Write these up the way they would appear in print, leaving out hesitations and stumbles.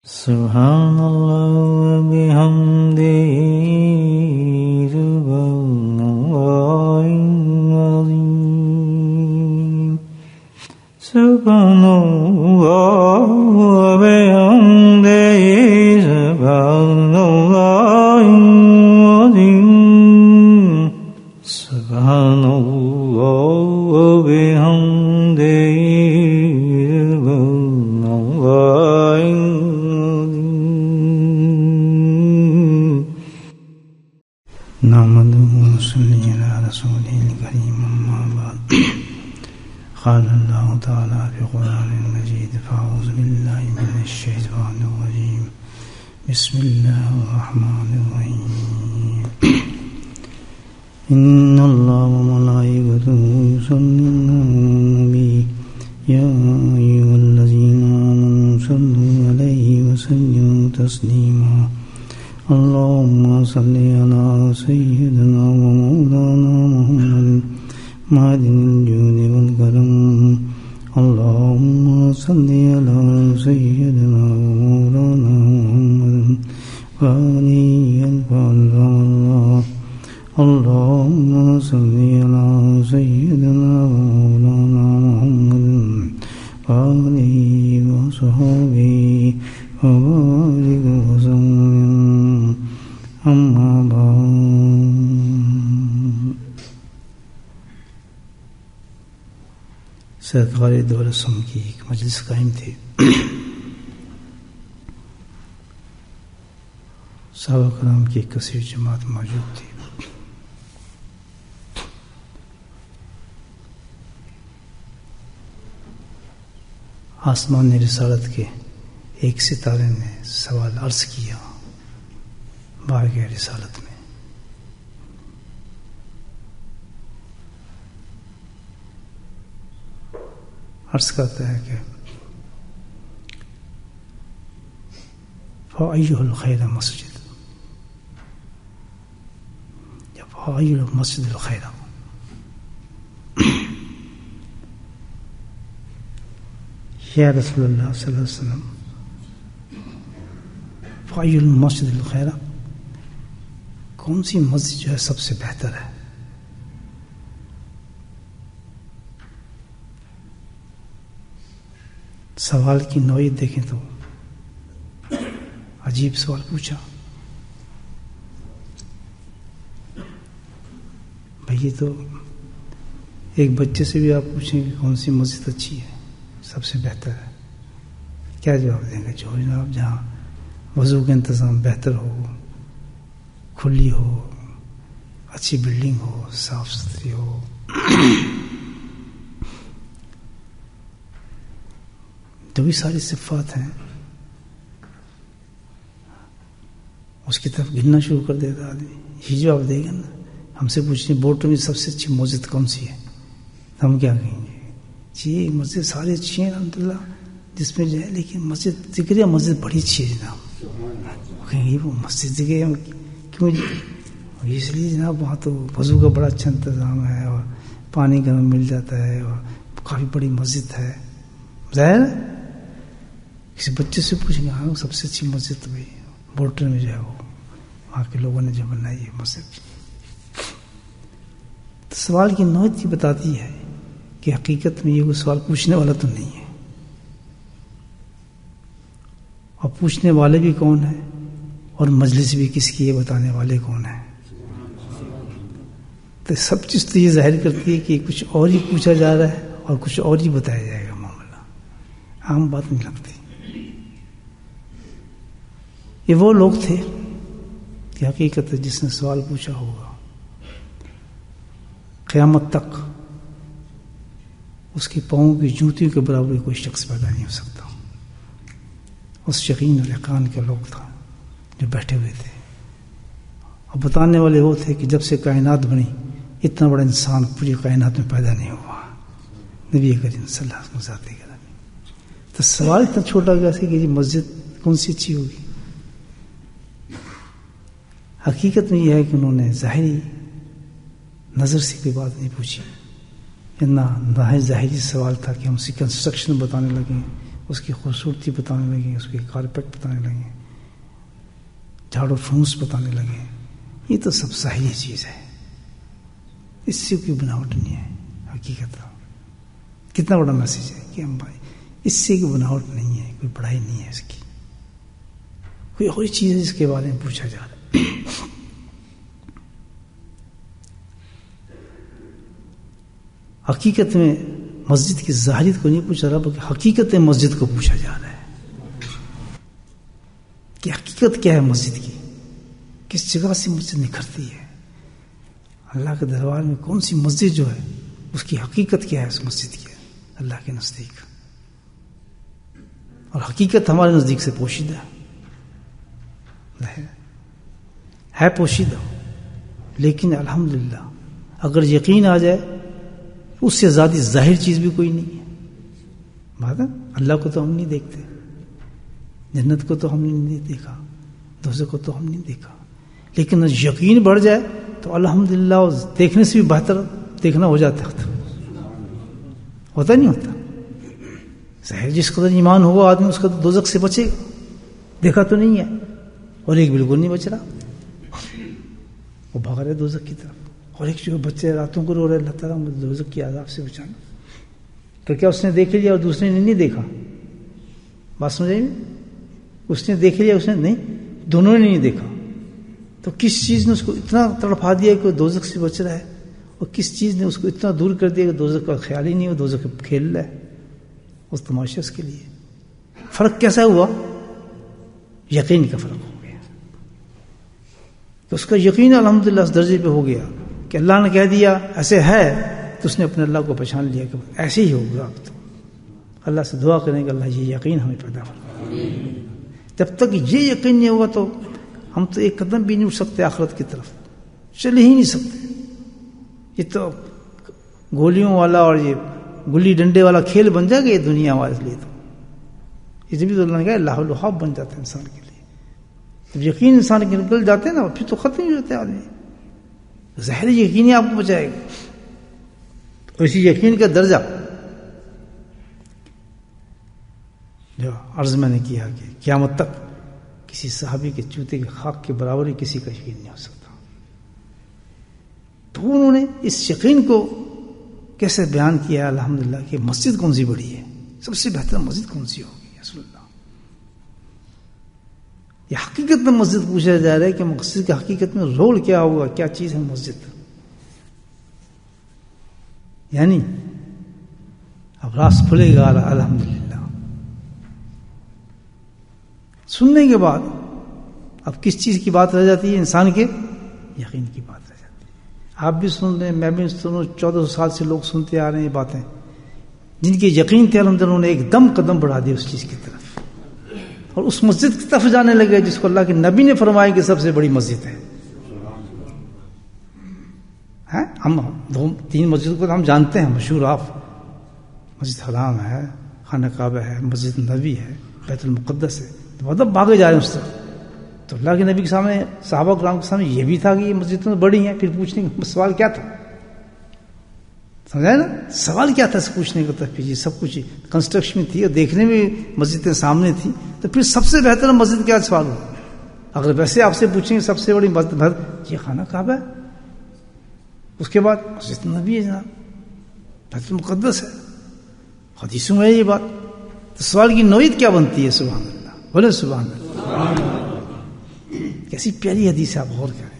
سبحان اللہ و بحمدہ سبحان اللہ العظیم سبحان اللہ و بحمدہ سبحان اللہ العظیم سبحان اللہ و بحمدہ قال الله تعالى في قرآن المجيد فأعوذ بالله من الشيطان الرجيم بسم الله الرحمن الرحيم إن الله وملائكته يصلون على النبي يا أيها الذين آمنوا صلوا عليه وسلموا تسليما اللهم صل على سيدنا ومولانا محمد معدن الجود والكرم اللهم صل على سيدنا ومولانا محمد وآله الفضل اللهم صل على سيدنا ومولانا محمد وآله وصحبه وبارك وسلم أما بعد سرکار دولت سم کی ایک مجلس قائم تھی. صحابہ کرام کی ایک کثیر جماعت موجود تھی. آسمان رسالت کے ایک ستارے نے سوال عرض کیا بارگاہ رسالت میں. عرض کرتا ہے کہ فَأَيُّهُ الْخَيْرَ مَسْجِدُ یا فَأَيُّ الْمَسْجِدُ الْخَيْرَ. یا رسول اللہ صلی اللہ علیہ وسلم فَأَيُّ الْمَسْجِدُ الْخَيْرَ کون سی مسجد جو ہے سب سے بہتر ہے؟ سوال کی نوعیت دیکھیں تو عجیب سوال پوچھا. بھئی یہ تو ایک بچے سے بھی آپ پوچھیں کہ کون سی مسجد اچھی ہے سب سے بہتر ہے، کیا جواب دیں گے؟ جو جناب جہاں وضو کا انتظام بہتر ہو، کھلی ہو، اچھی بلڈنگ ہو، صاف ستھری ہو. تو بھی ساری صفات ہیں. اس کی طرف گننا شروع کر دیتا آدمی. یہ جواب دے گا نا. ہم سے پوچھیں بورڈ میں سب سے اچھی مسجد کون سی ہے، ہم کیا کہیں گے؟ جی مسجد ساری اچھی ہیں الحمدللہ جس میں جو ہے، لیکن مسجد ذکر مسجد بڑی اچھی ہے جناب. کہیں گے وہ مسجد ذکر کیوں؟ اس لیے جناب وہاں تو وضو کا بڑا اچھا انتظام ہے اور پانی گرم مل جاتا ہے اور کافی بڑی مسجد ہے. ظاہر کسی بچے سے پوچھیں گے ہاں سب سے اچھی مسجد تو بھائی بورٹر میں جو ہے وہ وہاں کے لوگوں نے جو بنائی ہے مسجد. تو سوال کی نوعیت یہ بتاتی ہے کہ حقیقت میں یہ کوئی سوال پوچھنے والا تو نہیں ہے، اور پوچھنے والے بھی کون ہیں اور مجلس بھی کس کی یہ بتانے والے کون ہیں. تو سب چیز تو یہ ظاہر کرتی ہے کہ کچھ اور ہی پوچھا جا رہا ہے اور کچھ اور ہی بتایا جائے گا. معاملہ عام بات نہیں لگتی. یہ وہ لوگ تھے کہ حقیقت جس نے سوال پوچھا ہوگا قیامت تک اس کے پاؤں کی جوتیوں کے برابر کوئی شخص پیدا نہیں ہو سکتا. اس یقین اور یقین کے لوگ تھا جو بیٹھے ہوئے تھے، اور بتانے والے وہ تھے کہ جب سے کائنات بنی اتنا بڑا انسان پوری کائنات میں پیدا نہیں ہوا. نبی کریم صلی اللہ علیہ وسلم. تو سوال اتنا چھوٹا گیا کہ یہ مسجد کون سی اچھی ہوگی. حقیقت میں یہ ہے کہ انہوں نے ظاہری نظر سے کوئی بات نہیں پوچھی. اتنا ظاہری سوال تھا کہ ہم اسی کنسٹرکشن بتانے لگے، اس کی خوبصورتی بتانے لگے، اس کے کارپیٹ بتانے لگے، جھاڑو فھونس بتانے لگے. یہ تو سب ظاہری چیز ہے، اس سے کوئی بناوٹ نہیں ہے. حقیقت کتنا بڑا میسج ہے کہ ہم بھائی اس سے کوئی بناوٹ نہیں ہے، کوئی بڑائی نہیں ہے اس کی. کوئی اور چیز ہے جس کے بارے میں پوچھا جا رہا ہے. حقیقت میں مسجد کی ظاہریت کو نہیں پوچھا رہا، بلکہ حقیقت مسجد کو پوچھا جا رہا ہے کہ حقیقت کیا ہے مسجد کی، کس جگہ سے مسجد نکھرتی ہے، اللہ کے دربار میں کون سی مسجد جو ہے اس کی حقیقت کیا ہے، اس مسجد کی اللہ کے نزدیک. اور حقیقت ہمارے نزدیک سے پوشیدہ ہے پوشیدہ، لیکن الحمدللہ اگر یقین آ جائے اس سے زیادہ ظاہر چیز بھی کوئی نہیں ہے. بات ہے، اللہ کو تو ہم نہیں دیکھتے، جنت کو تو ہم نے نہیں دیکھا، دوزخ کو تو ہم نہیں دیکھا، لیکن یقین بڑھ جائے تو الحمدللہ دیکھنے سے بھی بہتر دیکھنا ہو جاتا ہے. ہوتا نہیں ہوتا؟ ظاہر جس قدر ایمان ہوگا آدمی اس کا تو دوزخ سے بچے گا. دیکھا تو نہیں ہے، اور ایک بالکل نہیں بچ رہا، وہ بھاگ رہے دوزخ کی طرف. اور ایک جو بچے راتوں کو رو رہے، اللہ تعالیٰ مجھے دوزخ کی عذاب سے بچانا. تو کیا اس نے دیکھ لیا اور دوسرے نے نہیں دیکھا؟ بات سمجھ آئی؟ اس نے دیکھ لیا، اس نے نہیں، دونوں نے نہیں دیکھا. تو کس چیز نے اس کو اتنا تڑپا دیا کہ وہ دوزخ سے بچ رہا ہے، اور کس چیز نے اس کو اتنا دور کر دیا کہ دوزخ کا خیال ہی نہیں ہو، دوزخ کھیل رہا ہے اس تماشا اس کے لیے. فرق کیسا ہوا؟ یقین کا فرق ہو گیا. تو اس کا یقین الحمدللہ اس درجے پہ ہو گیا کہ اللہ نے کہہ دیا ایسے ہے، تو اس نے اپنے اللہ کو پہچان لیا کہ ایسے ہی ہوگا. اب تو اللہ سے دعا کریں کہ اللہ یہ یقین ہمیں پیدا فرما. جب تک یہ یقین نہیں ہوگا تو ہم تو ایک قدم بھی نہیں اٹھ سکتے آخرت کی طرف، چل ہی نہیں سکتے. یہ تو گولیوں والا اور یہ گلی ڈنڈے والا کھیل بن جائے گا یہ دنیا ہمارے لیے. تو یہ بھی تو اللہ نے کہا لاہ لحاب بن جاتا ہے انسان کے لیے. جب یقین انسان کے نکل جاتے ہیں نا، پھر تو ختم ہی ہوتے آدمی. ظاہر یقین ہی آپ کو بچائے گا. اسی یقین کا درجہ جو عرض میں نے کیا کہ قیامت تک کسی صحابی کے جوتے کے خاک کے برابر ہی کسی کا یقین نہیں ہو سکتا. تو انہوں نے اس یقین کو کیسے بیان کیا الحمدللہ کہ مسجد کون سی بڑی ہے، سب سے بہتر مسجد کون سی ہوگی. رسول اللہ یہ حقیقت میں مسجد پوچھا جا رہا ہے کہ مسجد کا حقیقت میں رول کیا ہوگا، کیا چیز ہے مسجد. یعنی اب راز کھلے گا الحمدللہ. سننے کے بعد اب کس چیز کی بات رہ جاتی ہے؟ انسان کے یقین کی بات رہ جاتی ہے. آپ بھی سن رہے ہیں، میں بھی سن رہا ہوں، 1400 سال سے لوگ سنتے آ رہے ہیں یہ باتیں. جن کے یقین تھے الحمدللہ انہوں نے ایک دم قدم بڑھا دیا اس چیز کی طرف، اور اس مسجد کی طرف جانے لگے جس کو اللہ کے نبی نے فرمایا کہ سب سے بڑی مسجد ہے. ہم 2-3 مسجد کو ہم جانتے ہیں مشہور. آپ مسجد حرام ہے، خانہ کعبہ ہے، مسجد نبی ہے، بیت المقدس ہے، تو مطلب بھاگے جا رہے ہیں اس طرف. تو اللہ کے نبی کے سامنے، صحابہ کرام کے سامنے یہ بھی تھا کہ یہ مسجدیں بڑی ہیں. پھر پوچھنے کا سوال کیا تھا؟ سمجھا نا سوال کیا تھا پوچھنے کا؟ پھر یہ سب کچھ کنسٹرکشن میں تھی اور دیکھنے میں مسجدیں سامنے تھی، تو پھر سب سے بہتر مسجد کیا سوال ہو؟ اگر ویسے آپ سے پوچھیں گے سب سے بڑی مسجد یہ خانہ کعبہ ہے، اس کے بعد مسجد نبی ہے جناب، بیت المقدس ہے، حدیثوں میں ہے یہ بات. تو سوال کی نوعیت کیا بنتی ہے؟ سبحان اللہ، بولے سبحان اللہ. کیسی پیاری حدیث ہے، آپ غور کریں.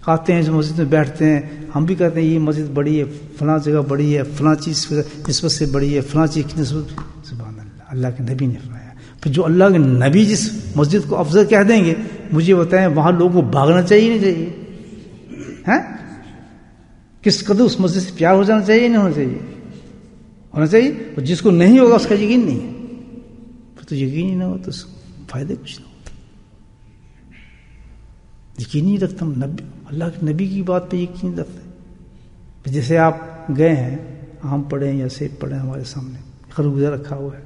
آتے ہیں جو مسجد میں بیٹھتے ہیں، ہم بھی کہتے ہیں یہ مسجد بڑی ہے، فلاں جگہ بڑی ہے، فلاں چیز نسبت سے بڑی ہے، فلاں چیز کی نسبت. سبحان اللہ، اللہ کے نبی نے فرمایا. پھر جو اللہ کے نبی جس مسجد کو افضل کہہ دیں گے، مجھے بتائیں وہاں لوگوں کو بھاگنا چاہیے نہیں چاہیے؟ کس قدر اس مسجد سے پیار ہو جانا چاہیے نہیں ہونا چاہیے؟ ہونا چاہیے. اور جس کو نہیں ہوگا اس کا یقین نہیں ہے، پھر تو یقین ہی نہ ہو تو فائدے کچھ نہ ہوتا. یقین نہیں رکھتا ہم نبی، اللہ کے نبی کی بات پہ یقین رکھتے. جیسے آپ گئے ہیں، آم پڑے یا سیب پڑے ہمارے سامنے، خربوزہ رکھا ہوا ہے،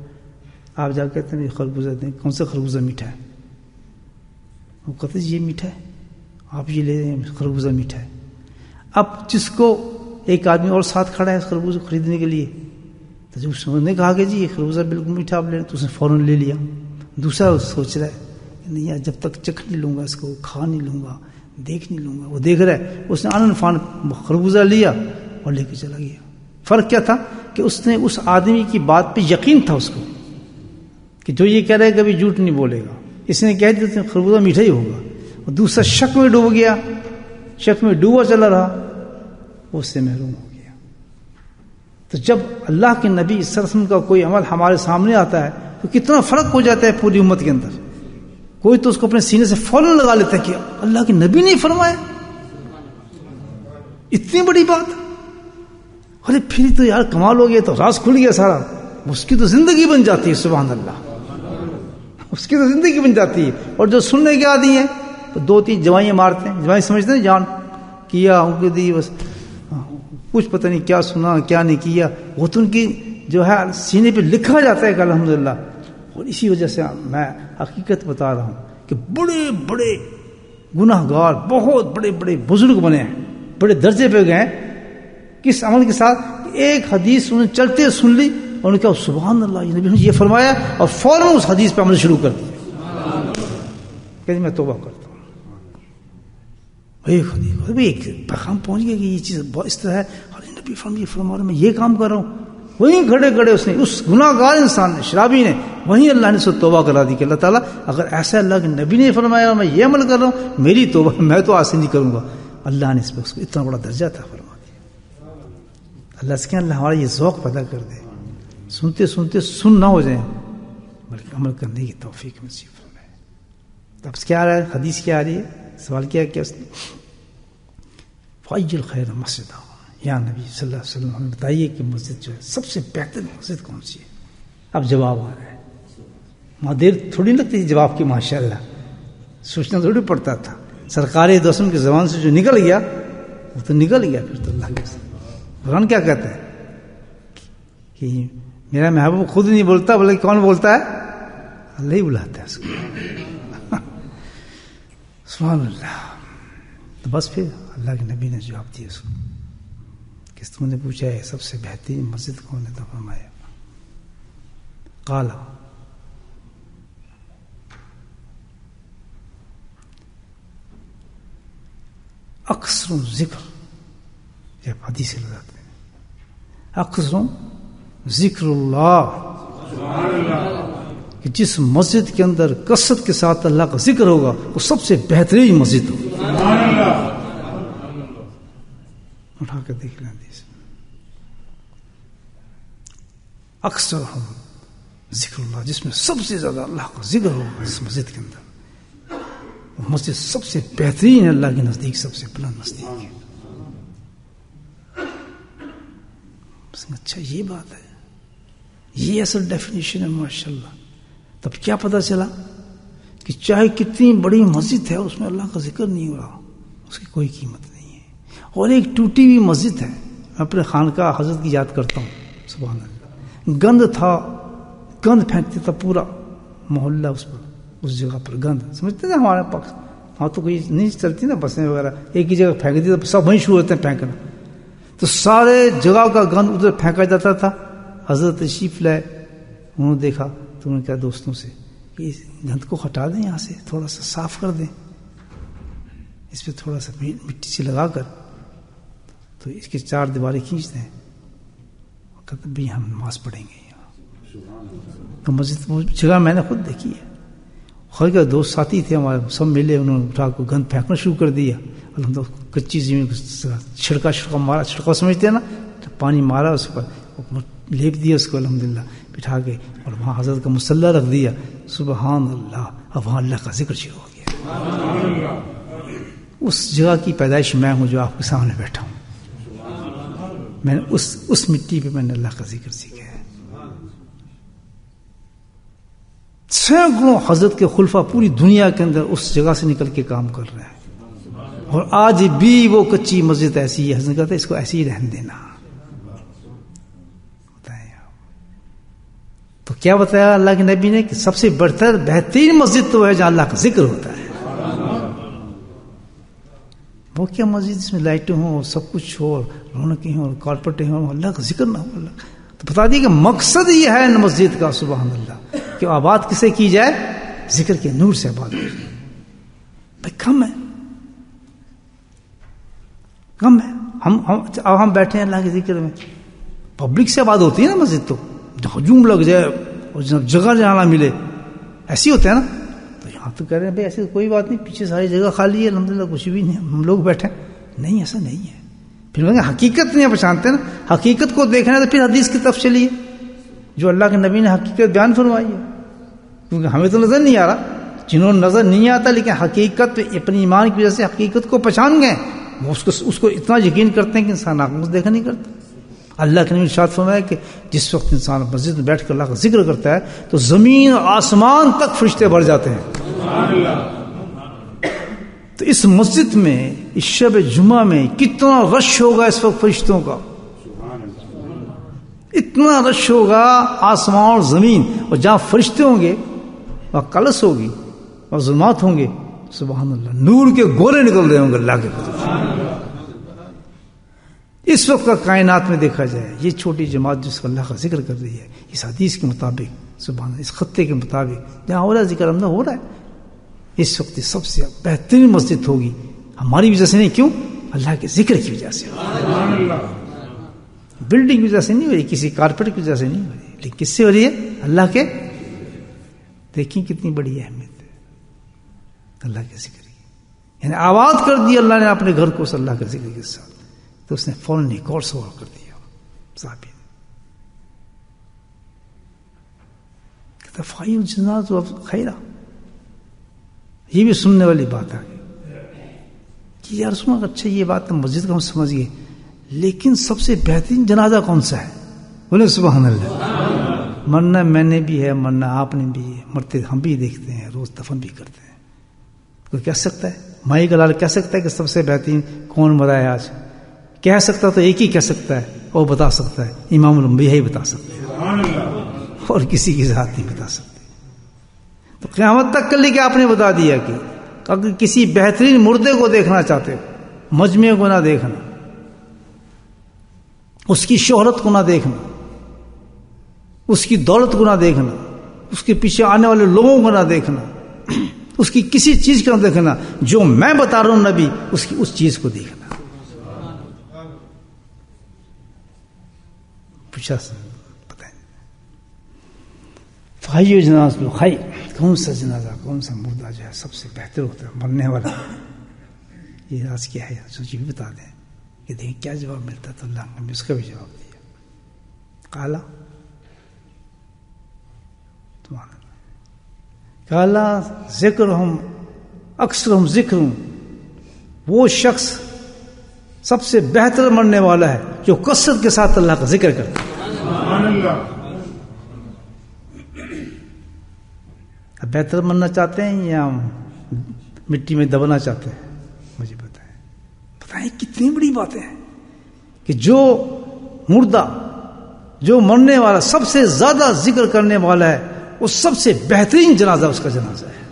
آپ جا کہتے ہیں یہ خربوزہ دیں، کون سا خربوزہ میٹھا ہے؟ وہ کہتے ہیں یہ میٹھا ہے، آپ یہ لے رہے ہیں خربوزہ میٹھا ہے. اب جس کو ایک آدمی اور ساتھ کھڑا ہے اس خربوزے کو خریدنے کے لیے، تو جب اس نے کہا کہ جی یہ خربوزہ بالکل میٹھا آپ لے تو اس نے فوراً لے لیا. دوسرا سوچ رہا ہے کہ نہیں یار جب تک چکھ نہیں لوں گا اس کو, کھا نہیں لوں گا, دیکھ نہیں لوں گا. وہ دیکھ رہا ہے, اس نے آنن فان خربوزہ لیا اور لے کے چلا گیا. فرق کیا تھا کہ اس نے اس آدمی کی بات پہ یقین تھا اس کو کہ جو یہ کہہ رہا ہے کبھی جھوٹ نہیں بولے گا. اس نے کہہ دیا خربوزہ میٹھا ہی ہوگا. اور دوسرا شک میں ڈوب گیا, شک میں ڈوبا چلا رہا, وہ اس سے محروم ہو گیا. تو جب اللہ کے نبی صلی اللہ علیہ وسلم کا کوئی عمل ہمارے سامنے آتا ہے تو کتنا فرق ہو جاتا ہے پوری امت کے اندر. کوئی تو اس کو اپنے سینے سے فوراً لگا لیتا ہے کہ اللہ کے نبی نے فرمایا, اتنی بڑی بات. ارے پھر تو یار کمال ہو گیا, تو راز کھل گیا سارا. اس کی تو زندگی بن جاتی ہے, سبحان اللہ, اس کی تو زندگی بن جاتی ہے. اور جو سننے کے عادی ہیں تو 2-3 جوائیاں مارتے ہیں. جوائیں سمجھتے ہیں جان کیا ان کے دی, بس کچھ پتہ نہیں کیا سنا کیا نہیں کیا. وہ تو ان کی جو ہے سینے پہ لکھا جاتا ہے کہ الحمدللہ. اور اسی وجہ سے میں حقیقت بتا رہا ہوں کہ بڑے بڑے گناہ گار, بہت بڑے بڑے بزرگ بنے ہیں, بڑے درجے پہ گئے ہیں. کس عمل کے ساتھ؟ ایک حدیث انہیں چلتے سن لی اور انہوں نے کہا سبحان اللہ یہ نبی نے یہ فرمایا, اور فوراً اس حدیث پہ عمل شروع کر دیا کہ میں توبہ کرتا ہوں. ایک حدیث, ایک پیغام پہنچ گیا کہ یہ چیز اس طرح ہے, اور نبی فرما رہا میں یہ کام کر رہا ہوں. وہیں کھڑے کھڑے اس نے, اس گناہ گار انسان نے, شرابی نے, وہیں اللہ نے اس کو توبہ کرا دی کہ اللہ تعالیٰ اگر ایسا اللہ کے نبی نے فرمایا میں یہ عمل کر رہا ہوں, میری توبہ میں تو آج سے نہیں کروں گا. اللہ نے اس پہ اس کو اتنا بڑا درجہ تھا فرما دیا. اللہ سے کہ اللہ ہمارا یہ ذوق پیدا کر دے, سنتے سنتے سن نہ ہو جائیں بلکہ عمل کرنے کی توفیق نصیب فرمائے. اب کیا آ رہا ہے, حدیث کیا آ رہی ہے, سوال کیا اس نے, فَأَيُّ الْخَيْرِ مَسْجِدًا, یا نبی صلی اللہ علیہ وسلم ہمیں بتائیے کہ مسجد جو ہے سب سے بہتر مسجد کون سی ہے. اب جواب آ رہا ہے, وہاں دیر تھوڑی لگتی تھی جواب کی, ماشاء اللہ سوچنا تھوڑی پڑتا تھا. سرکار دوسروں کی زبان سے جو نکل گیا وہ تو نکل گیا. پھر تو اللہ کے قرآن کیا کہتا ہے کہ میرا محبوب خود نہیں بولتا بلکہ کون بولتا ہے, اللہ ہی بلاتا ہے اس کو. سبحان اللہ. تو بس پھر اللہ کے نبی نے جواب دیا اس کو کہ تم نے پوچھا ہے سب سے بہترین مسجد کون ہے, تو فرمایا قال اکثر ذکر, یہ حدیث سے لگاتے ہیں, اکثر ذکر اللہ, کہ جس مسجد کے اندر کثرت کے ساتھ اللہ کا ذکر ہوگا وہ سب سے بہترین مسجد ہوگا. اٹھا کر دیکھ لیں حدیث, اکثر ہم ذکر اللہ, جس میں سب سے زیادہ اللہ کا ذکر ہوگا اس مسجد کے اندر, وہ مسجد سب سے بہترین ہے اللہ کے نزدیک, سب سے بلند نزدیک ہے. اچھا یہ بات ہے, یہ اصل ڈیفینیشن ہے ماشاء اللہ. تب کیا پتہ چلا کہ چاہے کتنی بڑی مسجد ہے اس میں اللہ کا ذکر نہیں ہو رہا, اس کی کوئی قیمت نہیں ہے. اور ایک ٹوٹی ہوئی مسجد ہے, میں اپنے خانقاہ حضرت کی یاد کرتا ہوں, سبحان اللہ, گند تھا, گند پھینکتے تھا پورا محلہ اس پر, اس جگہ پر گند, سمجھتے تھے ہمارے پاس وہاں تو کوئی نہیں چلتی نا بسیں وغیرہ, ایک ہی جگہ پھینک دی تو سب وہیں شروع ہوتے ہیں پھینکنا, تو سارے جگہ کا گند ادھر پھینکا جاتا تھا. حضرت تشریف لائے, انہوں نے دیکھا تو انہوں نے کہا دوستوں سے کہ اس گند کو ہٹا دیں, یہاں سے تھوڑا سا صاف کر دیں, اس پہ تھوڑا سا مٹی سے لگا کر تو اس کی 4 دیواریں کھینچ دیں. کہتے بھی ہم نماز پڑھیں گے یہاں. تو مسجد جگہ میں نے خود دیکھی ہے. خیر کے 2 ساتھی تھے ہمارے, سب ملے, انہوں نے اٹھا کو گند پھینکنا شروع کر دیا. الحمدللہ کچی زمین چھڑکا مارا, چھڑکا سمجھتے ہیں نا, تو پانی مارا اس پر, لیپ دیا اس کو الحمدللہ بٹھا کے, اور وہاں حضرت کا مصلی رکھ دیا. سبحان اللہ. اب وہاں اللہ کا ذکر شروع ہو گیا. اس جگہ کی پیدائش میں ہوں جو آپ کے سامنے بیٹھا ہوں. میں نے اس مٹی پہ میں نے اللہ کا ذکر سیکھا ہے. سینکڑوں حضرت کے خلفاء پوری دنیا کے اندر اس جگہ سے نکل کے کام کر رہے ہیں, اور آج بھی وہ کچی مسجد ایسی ہے. حضرت کہتا ہے اس کو ایسی ہی رہنے دینا. تو کیا بتایا اللہ کے نبی نے کہ سب سے بہترین مسجد تو ہے جہاں اللہ کا ذکر ہوتا ہے. وہ کیا مسجد جس میں لائٹیں ہوں, سب کچھ ہو, رونقیں ہوں, کارپیٹیں ہوں, اللہ کا ذکر نہ ہو. تو بتا دیے کہ مقصد یہ ہے مسجد کا، سبحان اللہ، کہ آباد کسے کی جائے؟ ذکر کے نور سے آباد کی جائے. بھائی کم ہے، کم ہے. ہم بیٹھے ہیں اللہ کے ذکر میں، پبلک سے آباد ہوتی ہے نا مسجد، تو ہجوم لگ جائے اور جگہ جانا ملے، ایسی ہوتا ہے نا. تو یہاں تو کہہ رہے ہیں بھائی ایسی کوئی بات نہیں، پیچھے ساری جگہ خالی ہے الحمدللہ، کچھ بھی نہیں، ہم لوگ بیٹھے. نہیں، ایسا نہیں ہے. پھر حقیقت نہیں پہچانتے نا. حقیقت کو دیکھنا ہے تو پھر حدیث کی طرف چلیے، جو اللہ کے نبی نے حقیقت بیان فرمائی ہے. کیونکہ ہمیں تو نظر نہیں آ رہا، جنہوں نے نظر نہیں آتا لیکن حقیقت اپنی ایمان کی وجہ سے حقیقت کو پہچان گئے، وہ اس کو اتنا یقین کرتے ہیں کہ انسان آنکھوں سے دیکھا نہیں کرتا. اللہ کے نبی نے ارشاد فرمایا کہ جس وقت انسان مسجد میں بیٹھ کر اللہ کا ذکر کرتا ہے تو زمین اور آسمان تک فرشتے بھر جاتے ہیں. تو اس مسجد میں اس شب جمعہ میں کتنا رش ہوگا اس وقت فرشتوں کا، اتنا رش ہوگا آسمان اور زمین. اور جہاں فرشتے ہوں گے وہاں کلس ہوگی اور ظلمات ہوں گے. سبحان اللہ، نور کے گولے نکل رہے ہوں گے اللہ کے فضل. اس وقت کا کائنات میں دیکھا جائے یہ چھوٹی جماعت جس کو اللہ کا ذکر کر رہی ہے اس حدیث کے مطابق، سبحان اللہ، اس خطے کے مطابق جہاں ہو رہا ہے ذکر ہم ہو رہا ہے، اس وقت سب سے بہترین مسجد ہوگی. ہماری وجہ سے نہیں، کیوں؟ اللہ کے ذکر کی وجہ سے. بلڈنگ کی وجہ سے نہیں ہو رہی، کسی کارپیٹ کی وجہ سے نہیں ہو رہی، لیکن کس سے ہو رہی ہے؟ اللہ کے. دیکھیں کتنی بڑی اہمیت ہے اللہ کے ذکر کی. یعنی آباد کر دی اللہ نے اپنے گھر کو اس اللہ کے ذکر کے ساتھ، تو اس نے فوراً ایک اور سوال کر دیا صحابی نے. کہتا فائی الجنات و خیرہ. یہ بھی سننے والی بات آ گئی کہ یار سنو، اچھا یہ بات ہم مسجد کا ہم سمجھ گئے، لیکن سب سے بہترین جنازہ کون سا ہے؟ بولے سبحان اللہ. مرنا میں نے بھی ہے، مرنا آپ نے بھی ہے، مرتے ہم بھی دیکھتے ہیں، روز دفن بھی کرتے ہیں. کوئی کہہ سکتا ہے؟ مائی گلال کہہ سکتا ہے کہ سب سے بہترین کون مرا ہے آج؟ کہہ سکتا تو ایک ہی کہہ سکتا ہے، اور بتا سکتا ہے امام الانبیاء ہی بتا سکتے ہیں، اور کسی کی ذات نہیں بتا سکتے. تو قیامت تک کل کہ آپ نے بتا دیا کہ اگر کسی بہترین مردے کو دیکھنا چاہتے ہو، مجمع کو نہ دیکھنا، اس کی شہرت کو نہ دیکھنا، اس کی دولت کو نہ دیکھنا، اس کے پیچھے آنے والے لوگوں کو نہ دیکھنا، اس کی کسی چیز کو نہ دیکھنا، جو میں بتا رہا ہوں نبی اس چیز کو دیکھنا. پوچھا بتائیں فائی جناز لو خائی، کون سا جنازہ، کون سا مردہ جو ہے سب سے بہتر ہوتا ہے مرنے والا؟ یہ راز کیا ہے سوچی بھی بتا دیں کہ دیکھیں کیا جواب ملتا. تو اللہ نے اس کا بھی جواب دیا. کالا کالا ذکرہم اکثرہم ذکرہم، وہ شخص سب سے بہتر مرنے والا ہے جو کثرت کے ساتھ اللہ کا ذکر کرتا ہے. اب بہتر مرنا چاہتے ہیں یا مٹی میں دبنا چاہتے ہیں؟ مجھے بتائیں کتنی بڑی باتیں ہیں کہ جو مردہ، جو مرنے والا سب سے زیادہ ذکر کرنے والا ہے، وہ سب سے بہترین جنازہ اس کا جنازہ ہے.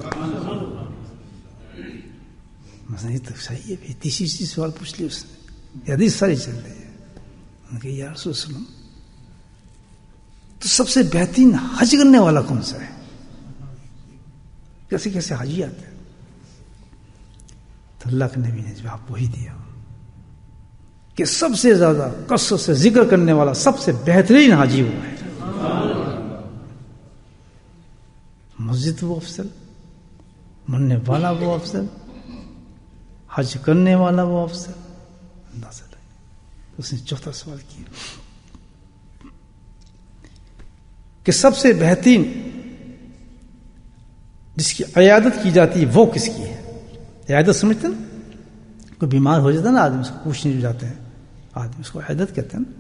مثلا یہ تو صحیح ہے، تیسری سوال پوچھ لی اس نے، حدیث ساری چل رہی ہے. انہوں نے کہا یا رسول اللہ وسلم، تو سب سے بہترین حج کرنے والا کون سا ہے؟ کیسے کیسے حاجی آتے ہیں؟ تو اللہ کے نبی نے جواب وہی دیا کہ سب سے زیادہ کثرت سے ذکر کرنے والا سب سے بہترین حاجی وہ ہے. مسجد وہ افضل، مرنے والا وہ افضل، حج کرنے والا وہ افضل. اندازہ لگے. اس نے چوتھا سوال کیا کہ سب سے بہترین جس کی عیادت کی جاتی ہے وہ کس کی ہے؟ عیادت سمجھتے نا، کوئی بیمار ہو جاتا ہے نا آدمی، اس کو پوچھنے جو جاتے ہیں آدمی، اس کو عیادت کہتے ہیں نا.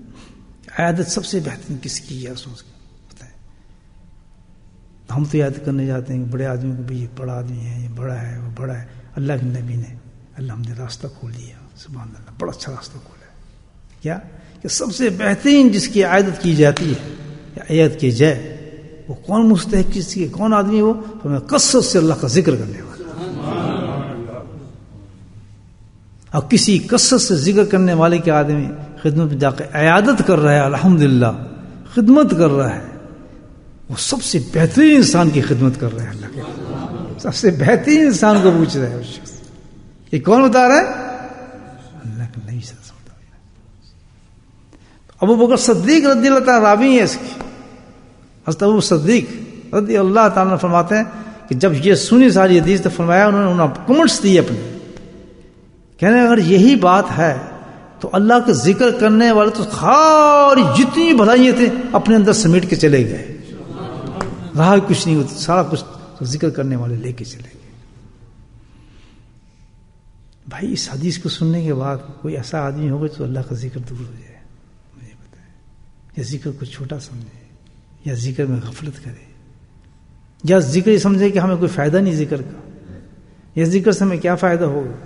عیادت سب سے بہترین کس کی ہے سوچ کے بتائیں. ہم تو یاد کرنے جاتے ہیں کہ بڑے آدمی کو بھی یہ بڑا آدمی ہے، یہ بڑا ہے، وہ بڑا ہے. اللہ کے نبی نے ہم نے راستہ کھول دیا، سبحان اللہ، بڑا اچھا راستہ کھولا ہے. کیا کہ سب سے بہترین جس کی عیادت کی جاتی ہے یا عیادت کی جائے وہ کون مستحق کس کی، کون آدمی وہ؟ کثرت سے اللہ کا ذکر کرنے والا. اور کسی کثرت سے ذکر کرنے والے کے آدمی خدمت میں جا کے عیادت کر رہا ہے، الحمدللہ خدمت کر رہا ہے وہ سب سے بہترین انسان کی خدمت کر رہا ہے. اللہ کے سب سے بہترین انسان کو پوچھ رہا ہے. اس شخص یہ کون بتا رہا ہے؟ اللہ کے نبی صلی اللہ علیہ وسلم. ابو بکر صدیق رضی اللہ تعالیٰ راوی ہے اس کی. حضرت ابو صدیق رضی اللہ تعالیٰ فرماتے ہیں کہ جب یہ سنی ساری حدیث تو فرمایا انہوں نے کمنٹس دیے اپنے, کہنے اگر یہی بات ہے تو اللہ کا ذکر کرنے والے تو ساری جتنی بھلائیاں تھے اپنے اندر سمیٹ کے چلے گئے, رہا کچھ نہیں ہوتی, سارا کچھ تو ذکر کرنے والے لے کے چلے گئے. بھائی اس حدیث کو سننے کے بعد کوئی ایسا آدمی ہوگا تو اللہ کا ذکر دور ہو جائے, مجھے بتائیں, یا ذکر کو چھوٹا سمجھے, یا ذکر میں غفلت کرے, یا ذکر یہ سمجھے کہ ہمیں کوئی فائدہ نہیں ذکر کا, یا ذکر سے ہمیں کیا فائدہ ہوگا.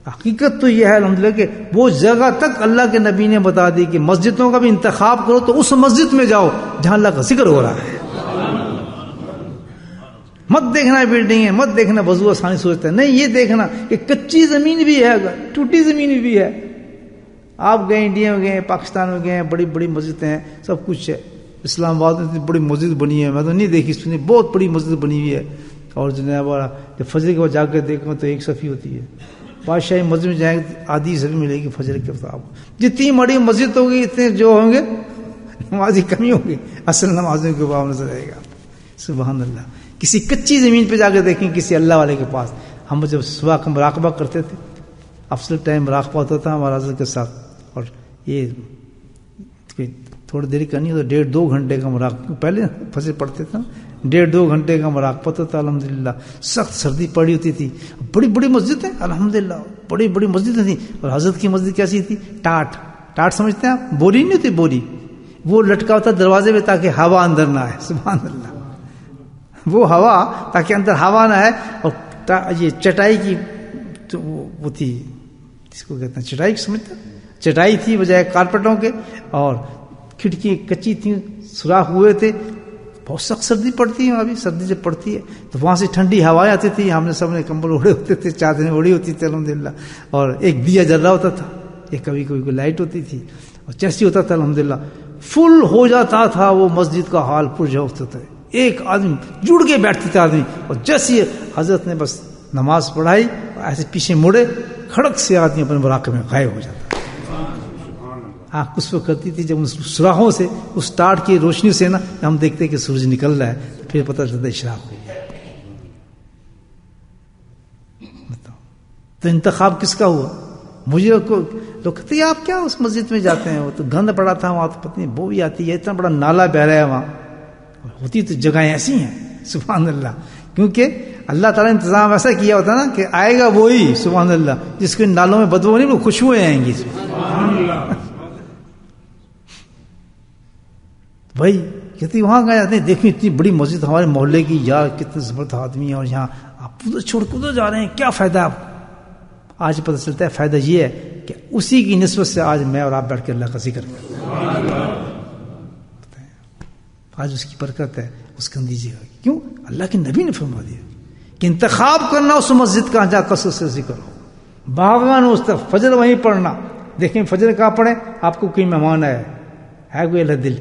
حقیقت تو یہ ہے الحمدللہ کہ وہ جگہ تک اللہ کے نبی نے بتا دی کہ مسجدوں کا بھی انتخاب کرو تو اس مسجد میں جاؤ جہاں اللہ کا ذکر ہو رہا ہے. مت دیکھنا بلڈنگ ہے, مت دیکھنا وضو آسانی سوچتا ہے, نہیں, یہ دیکھنا کہ کچی زمین بھی ہے, ٹوٹی زمین بھی ہے. آپ گئے انڈیا میں گئے, پاکستان میں گئے, بڑی بڑی مسجدیں ہیں, سب کچھ ہے. اسلام آباد میں بڑی مسجد بنی ہے, میں تو نہیں دیکھی سنی, بہت بڑی مسجد بنی ہوئی ہے. اور جب فجر کے بعد جا کے دیکھو تو ایک صفی ہوتی ہے. بادشاہی مسجد میں جائیں گے آدھی صفی ملے گی فجر کے وقت. جتنی بڑی مسجد ہوگی اتنے جو ہوں گے نمازی کمی ہوگی, اصل نمازوں کے بعد نظر آئے گا. سبحان اللہ. کسی کچی زمین پہ جا کے دیکھیں کسی اللہ والے کے پاس. ہم جب صبح کا مراقبہ کرتے تھے, افضل ٹائم مراقبہ ہوتا تھا ہمارا حضرت کے ساتھ, اور یہ تھوڑی دیر کرنی تو 1.5-2 گھنٹے کا مراقبہ, پہلے فجر پڑھتے تھے 1.5-2 گھنٹے کا مراقبہ ہوتا تھا. الحمدللہ سخت سردی پڑی ہوتی تھی, بڑی بڑی مسجدیں الحمدللہ, بڑی بڑی مسجدیں تھیں. اور حضرت کی مسجد کیسی تھی؟ ٹاٹ سمجھتے ہیں آپ؟ بوری نہیں ہوتی, بوری, وہ لٹکا ہوتا دروازے میں تاکہ ہوا اندر نہ آئے. سبحان اللہ. وہ ہوا تاکہ اندر ہوا نہ آئے. اور یہ چٹائی کی وہ تھی, جس کو کہتے ہیں چٹائی, سمجھتے ہیں, چٹائی تھی بجائے کارپیٹوں کے, اور کھڑکی کچی تھی, سوراخ ہوئے تھے. بہت سخت سردی پڑتی ہے, ابھی سردی جب پڑتی ہے تو وہاں سے ٹھنڈی ہوائیں آتی تھی. ہم نے سب نے کمبل اوڑے ہوتے تھے, چادریں اوڑی ہوتی تھی الحمدللہ, اور ایک دیا جل رہا ہوتا تھا, ایک کبھی کوئی لائٹ ہوتی تھی, اور جیسی ہوتا تھا الحمدللہ فل ہو جاتا تھا وہ مسجد کا حال پرجا ہوتا تھا. ایک آدمی جڑ کے بیٹھتے تھے آدمی, اور جیسی حضرت نے بس نماز پڑھائی ایسے پیچھے مڑے, کھڑک سے آدمی اپنے مراقبے میں غائب ہو جاتا. آنکھ اس وقت کرتی تھی جب ان سوراخوں سے, اس ٹاٹ کی روشنی سے نا ہم دیکھتے کہ سورج نکل رہا ہے, پھر پتہ چلتا ہے اشراق ہو گیا. بتاؤ تو انتخاب کس کا ہوا؟ مجھے لوگ کہتے ہیں آپ کیا اس مسجد میں جاتے ہیں, وہ تو گند پڑا تھا وہاں, تو پتہ نہیں بو بھی آتی ہے, اتنا بڑا نالا بہ رہا ہے وہاں. ہوتی تو جگہیں ایسی ہیں سبحان اللہ, کیونکہ اللہ تعالیٰ نے انتظام ایسا کیا ہوتا نا کہ آئے گا وہی سبحان اللہ جس کے نالوں میں بدبو نہیں, وہ خوشبوئیں آئیں گی. بھائی کہتے وہاں گئے جاتے ہیں, دیکھیں اتنی بڑی مسجد ہمارے محلے کی, یار کتنے زبردست آدمی ہیں, اور یہاں آپ ادھر چھوڑ کدھر جا رہے ہیں, کیا فائدہ آپ کو؟ آج پتہ چلتا ہے فائدہ یہ ہے کہ اسی کی نسبت سے آج میں اور آپ بیٹھ کے اللہ کا ذکر کرتے ہیں. آج اس کی برکت ہے, اس کا اندیزے گا. کیوں؟ اللہ کے نبی نے فرما دیا کہ انتخاب کرنا اس مسجد کا جہاں کثرت سے ذکر ہو, بھاگنا اس طرف, فجر وہیں پڑھنا. دیکھیں فجر کہاں پڑھیں, آپ کو کوئی مہمان آیا ہے کوئی اللہ دل,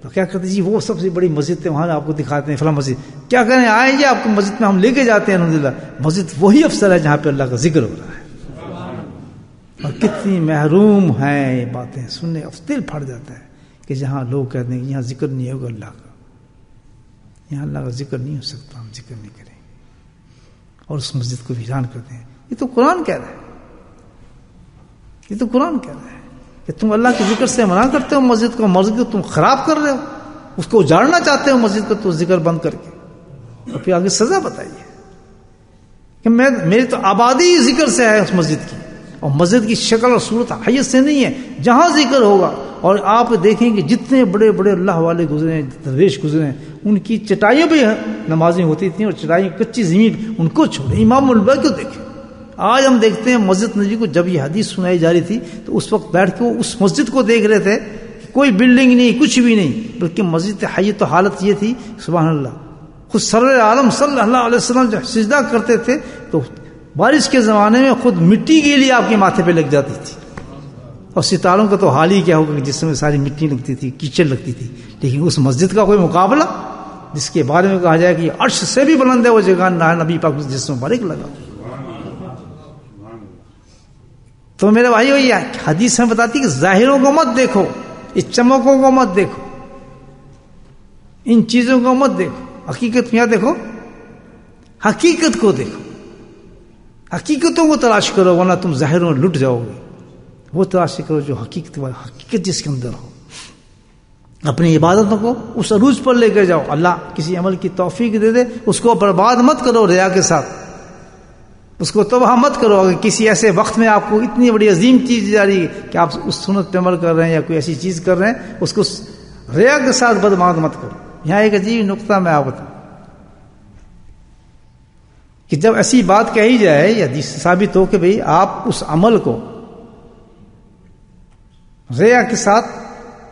تو کیا کرتے جی وہ سب سے بڑی مسجد ہے وہاں آپ کو دکھاتے ہیں فلاں مسجد, کیا کریں آئیں جی آپ کو مسجد میں ہم لے کے جاتے ہیں الحمدللہ. مسجد وہی افضل ہے جہاں پہ اللہ کا ذکر ہو رہا ہے. اور کتنی محروم ہیں یہ باتیں سننے, دل پھٹ جاتا ہے کہ جہاں لوگ کہتے ہیں کہ یہاں ذکر نہیں ہوگا اللہ کا, یہاں اللہ کا ذکر نہیں ہو سکتا, ہم ذکر نہیں کریں, اور اس مسجد کو ویران کرتے ہیں. یہ تو قرآن کہہ رہا ہے, یہ تو قرآن کہہ رہا ہے کہ تم اللہ کے ذکر سے منع کرتے ہو مسجد کو, مسجد کو تم خراب کر رہے ہو, اس کو اجاڑنا چاہتے ہو مسجد کو, تو ذکر بند کر کے, اور پھر آگے سزا بتائیے کہ میری تو آبادی ذکر سے ہے اس مسجد کی, اور مسجد کی شکل اور صورت حیثیت سے نہیں ہے. جہاں ذکر ہوگا, اور آپ دیکھیں کہ جتنے بڑے بڑے اللہ والے گزرے, درویش گزرے, ان کی چٹائیوں پہ نمازیں ہوتی تھیں, اور چٹائیوں کچی زمین ان کو چھوڑے. امام البا کو دیکھیں, آج ہم دیکھتے ہیں مسجد نبی کو جب یہ حدیث سنائی جا رہی تھی تو اس وقت بیٹھ کے وہ اس مسجد کو دیکھ رہے تھے, کوئی بلڈنگ نہیں, کچھ بھی نہیں, بلکہ مسجد حیت تو حالت یہ تھی سبحان اللہ. خود سرور عالم صلی اللہ علیہ وسلم جب سجدہ کرتے تھے تو بارش کے زمانے میں خود مٹی کے لیے آپ کے ماتھے پہ لگ جاتی تھی. اور ستاروں کا تو حال ہی کیا ہوگا کہ جس میں ساری مٹی لگتی تھی، کیچڑ لگتی تھی، لیکن اس مسجد کا کوئی مقابلہ جس کے بارے میں کہا جائے کہ عرش سے بھی بلند ہے وہ جگہ، نبی پاک جس میں مبارک لگا. تو میرے بھائیو یہ حدیث میں بتاتی کہ ظاہروں کو مت دیکھو، اس چمکوں کو مت دیکھو، ان چیزوں کو مت دیکھو، حقیقت کیا دیکھو، حقیقت کو دیکھو، حقیقتوں کو تلاش کرو، ورنہ تم ظاہروں میں لٹ جاؤ گے. وہ تلاش کرو جو حقیقت جس کے اندر ہو. اپنی عبادتوں کو اس عروج پر لے کر جاؤ. اللہ کسی عمل کی توفیق دے دے، اس کو برباد مت کرو ریا کے ساتھ، اس کو تباہ مت کرو. اگر کسی ایسے وقت میں آپ کو اتنی بڑی عظیم چیز جا رہی ہے کہ آپ اس سنت پہ عمل کر رہے ہیں یا کوئی ایسی چیز کر رہے ہیں، اس کو ریا کے ساتھ برباد مت کرو. یہاں ایک عجیب نقطہ میں آپ بتاؤں کہ جب ایسی بات کہی جائے یا ثابت ہو کہ بھئی آپ اس عمل کو ریا کے ساتھ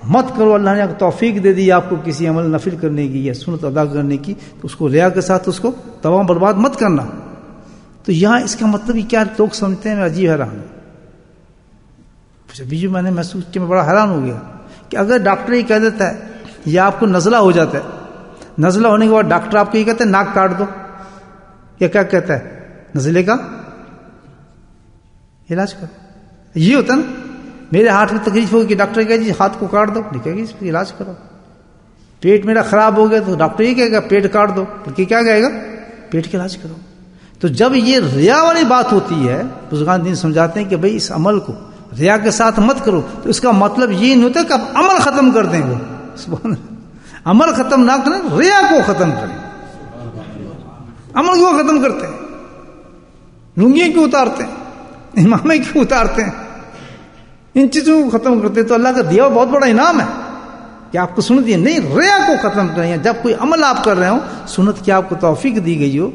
مت کرو، اللہ نے توفیق دے دی آپ کو کسی عمل نفل کرنے کی یا سنت ادا کرنے کی، تو اس کو ریا کے ساتھ اس کو تمام برباد مت کرنا. تو یہاں اس کا مطلب یہ کیا لوگ سمجھتے ہیں؟ میں عجیب حیران ہوں. ابھی جو میں نے محسوس کیا، میں بڑا حیران ہو گیا کہ اگر ڈاکٹر یہ کہہ دیتا ہے یا آپ کو نزلہ ہو جاتا ہے، نزلہ ہونے کے بعد ڈاکٹر آپ کو یہ کہتا ہے ناک کاٹ دو، یا کیا کہتا ہے نزلے کا علاج کرو. یہ ہوتا نا، میرے ہاتھ میں تکلیف ہوگی کہ ڈاکٹر کہے جی ہاتھ کو کاٹ دو، لکھے گی اس پہ علاج کرو. پیٹ میرا خراب ہو گیا تو ڈاکٹر یہ کہے گا پیٹ کاٹ دو، بلکہ کیا کہے گا پیٹ کا علاج کرو. تو جب یہ ریا والی بات ہوتی ہے، بزرگان دین سمجھاتے ہیں کہ بھئی اس عمل کو ریا کے ساتھ مت کرو، تو اس کا مطلب یہ نہیں ہوتا کہ آپ عمل ختم کر دیں. وہ سبحان اللہ، عمل ختم نہ کریں، ریا کو ختم کریں. عمل کو ختم کرتے ہیں، لنگیاں کیوں اتارتے ہیں، امامے کیوں اتارتے ہیں، ان چیزوں کو ختم کرتے ہیں. تو اللہ کا دیا بہت بڑا انعام ہے کہ آپ کو سنت دی نہیں، ریا کو ختم کریں. جب کوئی عمل آپ کر رہے ہو، سنت کی آپ کو توفیق دی گئی ہو،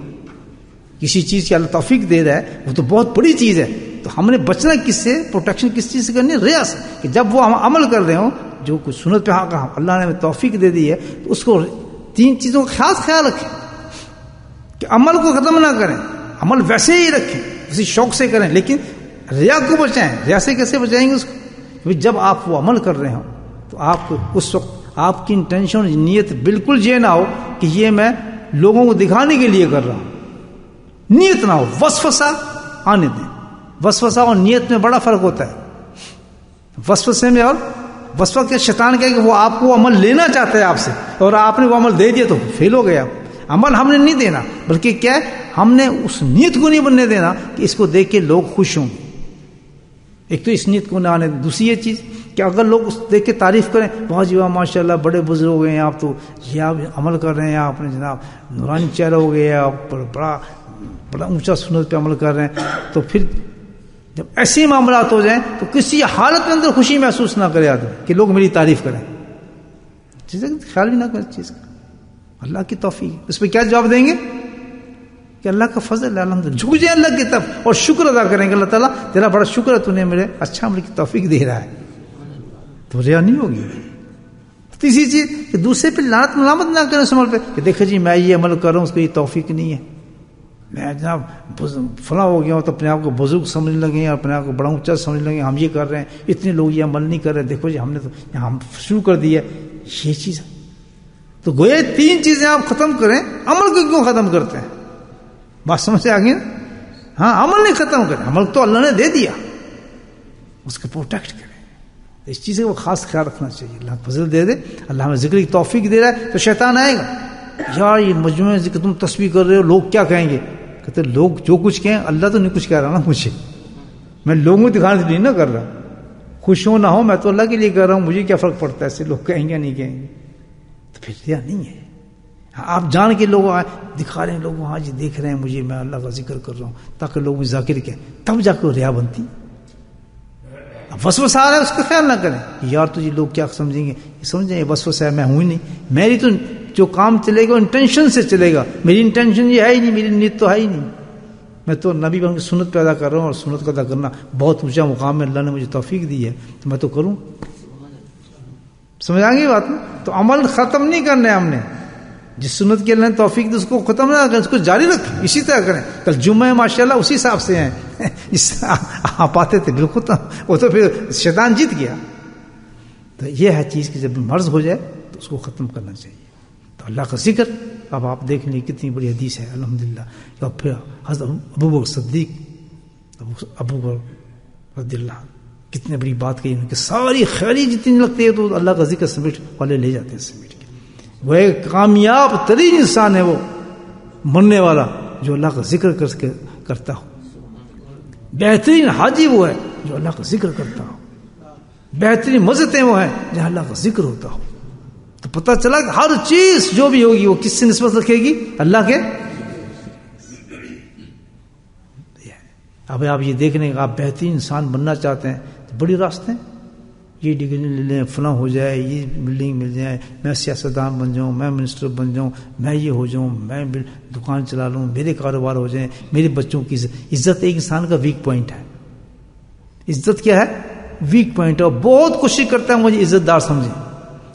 کسی چیز کی اللہ توفیق دے رہا ہے، وہ تو بہت بڑی چیز ہے. تو ہم نے بچنا کس سے، پروٹیکشن کس چیز سے کرنی ہے؟ ریا سے. کہ جب وہ ہم عمل کر رہے ہوں جو کچھ سنت پہ اللہ نے ہمیں توفیق دے دی ہے، تو اس کو تین چیزوں کا خاص خیال رکھیں کہ عمل کو ختم نہ کریں، عمل ویسے ہی رکھیں، اسی شوق سے کریں، لیکن ریا کو بچائیں. ریا سے کیسے بچائیں گے اس کو؟ جب آپ وہ عمل کر رہے ہوں تو آپ کو اس وقت آپ کی انٹینشن، نیت بالکل یہ نہ ہو کہ یہ میں لوگوں کو دکھانے کے لیے کر رہا ہوں. نیت نہ ہو، وسوسہ آنے دیں. وسوسہ اور نیت میں بڑا فرق ہوتا ہے. وسوسے میں اور وسوسہ کے شیطان کہے کہ وہ آپ کو عمل لینا چاہتا ہے آپ سے، اور آپ نے وہ عمل دے دیا تو فیل ہو گیا. عمل ہم نے نہیں دینا، بلکہ کیا ہے، ہم نے اس نیت کو نہیں بننے دینا کہ اس کو دیکھ کے لوگ خوش ہوں. ایک تو اس نیت کو نہ آنے دیں. دوسری یہ چیز کہ اگر لوگ اس دیکھ کے تعریف کریں، بہت جی واہ ماشاء اللہ بڑے بزرگ ہو گئے ہیں آپ، تو یہ آپ عمل کر رہے ہیں، آپ نے جناب نورانی چہرہ ہو گیا، آپ بڑا اونچا سنت پہ عمل کر رہے ہیں. تو پھر جب ایسے معاملات ہو جائیں تو کسی حالت کے اندر خوشی محسوس نہ کرے آدمی کہ لوگ میری تعریف کریں. چیزیں خیال بھی نہ کریں چیز کا. اللہ کی توفیق. اس پہ کیا جواب دیں گے کہ اللہ کا فضل ہے، الحمدللہ. جھک جائیں اللہ کی طرف اور شکر ادا کریں گے، اللہ تعالیٰ تیرا بڑا شکر ہے، تو نے میرے اچھا عمل کی توفیق دے رہا ہے. تو ریا نہیں ہوگی. تیسری چیز کہ دوسرے پہ لعنت ملامت نہ کریں اس عمل پہ کہ دیکھو جی میں یہ عمل کر رہا ہوں، اس کو یہ توفیق نہیں ہے، میں جناب فلاں ہو گیا ہوں تو اپنے آپ کو بزرگ سمجھنے لگے ہیں، اپنے آپ کو بڑا اونچا سمجھنے لگے، ہم یہ کر رہے ہیں، اتنے لوگ یہ عمل نہیں کر رہے، دیکھو جی ہم نے تو ہم شروع کر دیا. یہ چیز تو گویا تین چیزیں آپ ختم کریں، عمل کو کیوں ختم کرتے ہیں؟ بات سمجھ سے آ گئی نا؟ ہاں، عمل نہیں ختم کریں، عمل تو اللہ نے دے دیا، اس کو پروٹیکٹ کریں. اس چیز کا خاص خیال رکھنا چاہیے. اللہ فضل دے دے، اللہ ہمیں ذکر کی توفیق دے رہا ہے، تو شیطان آئے گا یار یہ مجموعے ذکر تم تسبیح کر رہے ہو، لوگ کیا کہیں گے؟ کہتے لوگ جو کچھ کہیں، اللہ تو نہیں کچھ کہہ رہا نا مجھے، میں لوگوں کو دکھانے سے نہیں نہ کر رہا، خوش ہو نہ ہو میں تو اللہ کے لیے کر رہا ہوں، مجھے کیا فرق پڑتا ہے اس سے لوگ کہیں گے نہیں کہیں گے. تو پھر ریا نہیں ہے. آپ جان کے لوگ دکھا رہے ہیں، لوگ ہاں جی دیکھ رہے ہیں مجھے، میں اللہ کا ذکر کر رہا ہوں تاکہ لوگ مجھے ذاکر کہیں، تب جا کے ریا بنتی. وسوسہ آ رہا ہے اس کا خیال نہ کریں یار تجھے لوگ کیا سمجھیں گے، یہ سمجھیں یہ وسوسہ ہے، میں ہوں ہی نہیں، میری تو جو کام چلے گا انٹینشن سے چلے گا، میری انٹینشن یہ ہے ہی نہیں، میری نیت تو ہے ہی نہیں، میں تو نبی کی سنت پیدا کر رہا ہوں، اور سنت کا ادا کرنا بہت اونچا مقام ہے، اللہ نے مجھے توفیق دی ہے تو میں تو کروں. سمجھ آ گئی بات نا؟ تو عمل ختم نہیں کرنا ہے ہم نے، جس سنت کی اللہ نے توفیق دی اس کو ختم نہ کریں، اس کو جاری رکھیں، اسی طرح کریں. کل جمعہ ماشاءاللہ اسی حساب سے ہیں اس آپ آتے تھے بالکل، وہ تو پھر شیطان جیت گیا. تو یہ ہے چیز کہ جب مرض ہو جائے تو اس کو ختم کرنا چاہیے. تو اللہ کا ذکر اب آپ دیکھ لیں کتنی بڑی حدیث ہے الحمدللہ. اور پھر حضرت ابو بکر صدیق ابو بکر رضی اللہ کتنے بڑی بات کہی کہ ساری خیری جتنی لگتی ہے تو اللہ کا ذکر سمیٹ والے لے جاتے ہیں سمیٹ کے. وہ ایک کامیاب ترین انسان ہے وہ مرنے والا جو اللہ کا ذکر کرتا ہو. بہترین حاجی وہ ہے جو اللہ کا ذکر کرتا ہو. بہترین مزتیں وہ ہیں جہاں اللہ کا ذکر ہوتا ہو. تو پتہ چلا کہ ہر چیز جو بھی ہوگی وہ کس سے نسبت رکھے گی؟ اللہ کے. اب آپ یہ دیکھنے کہ آپ بہترین انسان بننا چاہتے ہیں تو بڑی راستے ہیں. یہ ڈگری لے لیں، فلاں ہو جائے، یہ بلڈنگ مل جائے، میں سیاستدان بن جاؤں، میں منسٹر بن جاؤں، میں یہ ہو جاؤں، میں دکان چلا لوں، میرے کاروبار ہو جائیں، میرے بچوں کی عزت ایک انسان کا ویک پوائنٹ ہے. عزت کیا ہے؟ ویک پوائنٹ ہے. اور بہت کوشش کرتا ہے مجھے عزت دار سمجھیں.